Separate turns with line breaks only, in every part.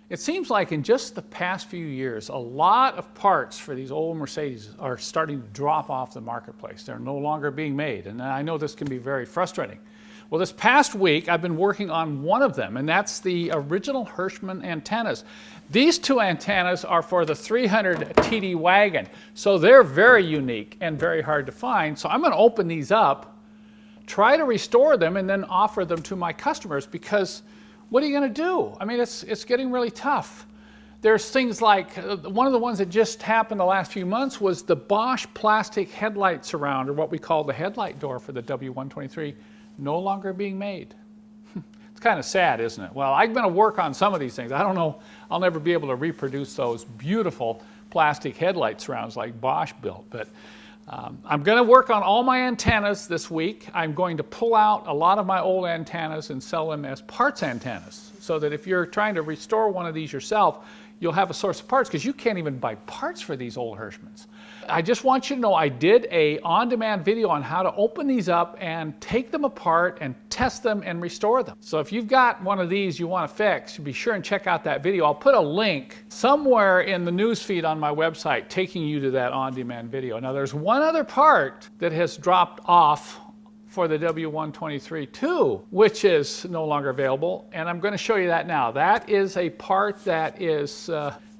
It seems like in just the past few years, a lot of parts for these old Mercedes are starting to drop off the marketplace. They're no longer being made, and I know this can be very frustrating. Well, this past week, I've been working on one of them, and that's the original Hirschman antennas. These two antennas are for the 300 TD wagon, so they're very unique and very hard to find. So I'm going to open these up, try to restore them, and then offer them to my customers, because what are you going to do? I mean, it's getting really tough. There's things like, one of the ones that just happened the last few months was the Bosch plastic headlight surround, or what we call the headlight door for the W123, no longer being made. It's kind of sad, isn't it? Well, I'm going to work on some of these things. I don't know, I'll never be able to reproduce those beautiful plastic headlight surrounds like Bosch built, but I'm going to work on all my antennas this week. I'm going to pull out a lot of my old antennas and sell them as parts antennas, so that if you're trying to restore one of these yourself, you'll have a source of parts, because you can't even buy parts for these old Hirschmans. I just want you to know I did a on-demand video on how to open these up and take them apart and test them and restore them. So if you've got one of these you want to fix, be sure and check out that video. I'll put a link somewhere in the news feed on my website taking you to that on-demand video. Now there's one other part that has dropped off for the W123 too, which is no longer available, and I'm going to show you that now. That is a part that is,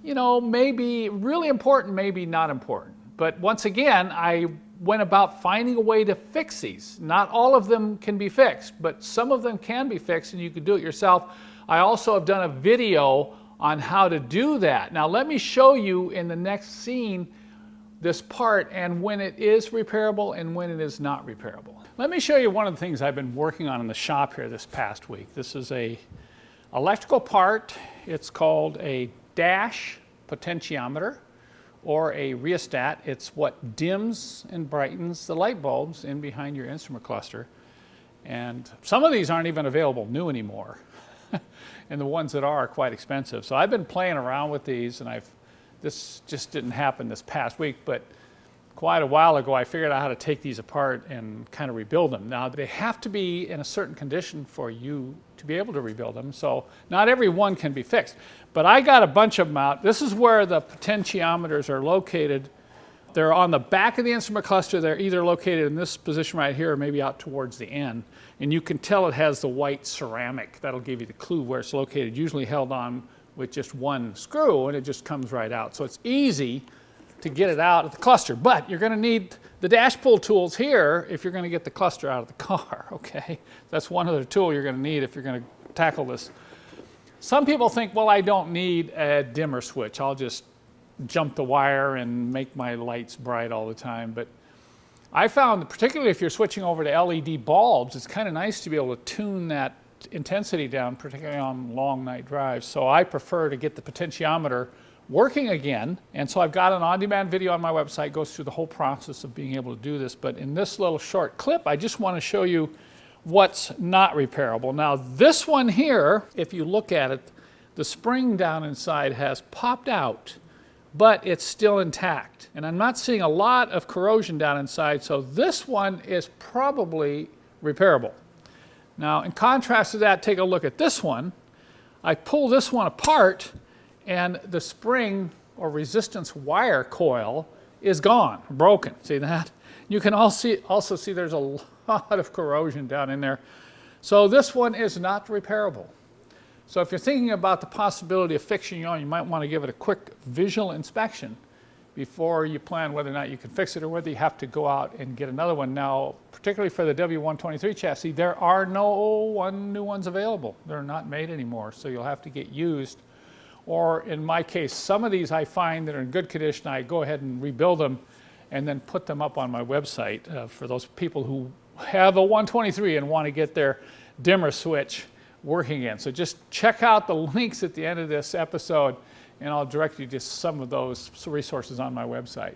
maybe really important, maybe not important. But once again, I went about finding a way to fix these. Not all of them can be fixed, but some of them can be fixed and you can do it yourself. I also have done a video on how to do that. Now let me show you in the next scene this part and when it is repairable and when it is not repairable. Let me show you one of the things I've been working on in the shop here this past week. This is a electrical part. It's called a dash potentiometer, or a rheostat. It's what dims and brightens the light bulbs in behind your instrument cluster. And some of these aren't even available new anymore. And the ones that are quite expensive. So I've been playing around with these, and this just didn't happen this past week, but quite a while ago I figured out how to take these apart and kind of rebuild them. Now they have to be in a certain condition for you to be able to rebuild them, so not every one can be fixed. But I got a bunch of them out. This is where the potentiometers are located. They're on the back of the instrument cluster. They're either located in this position right here or maybe out towards the end. And you can tell it has the white ceramic. That'll give you the clue where it's located, usually held on with just one screw, and it just comes right out. So it's easy to get it out of the cluster, but you're going to need the dash pull tools here if you're going to get the cluster out of the car, okay? That's one other tool you're going to need if you're going to tackle this. Some people think, well, I don't need a dimmer switch. I'll just jump the wire and make my lights bright all the time. But I found that particularly if you're switching over to LED bulbs, it's kind of nice to be able to tune that intensity down, particularly on long night drives. So I prefer to get the potentiometer working again, and so I've got an on-demand video on my website, goes through the whole process of being able to do this. But in this little short clip, I just want to show you what's not repairable. Now this one here, if you look at it, the spring down inside has popped out, but it's still intact. And I'm not seeing a lot of corrosion down inside, so this one is probably repairable. Now in contrast to that, take a look at this one. I pull this one apart, and the spring or resistance wire coil is gone, broken. See that? You can also see there's a lot of corrosion down in there. So this one is not repairable. So if you're thinking about the possibility of fixing your own, you might want to give it a quick visual inspection before you plan whether or not you can fix it or whether you have to go out and get another one. Now, particularly for the W123 chassis, there are no new ones available. They're not made anymore, so you'll have to get used. Or in my case, some of these I find that are in good condition, I go ahead and rebuild them and then put them up on my website for those people who have a 123 and want to get their dimmer switch working again. So just check out the links at the end of this episode, and I'll direct you to some of those resources on my website.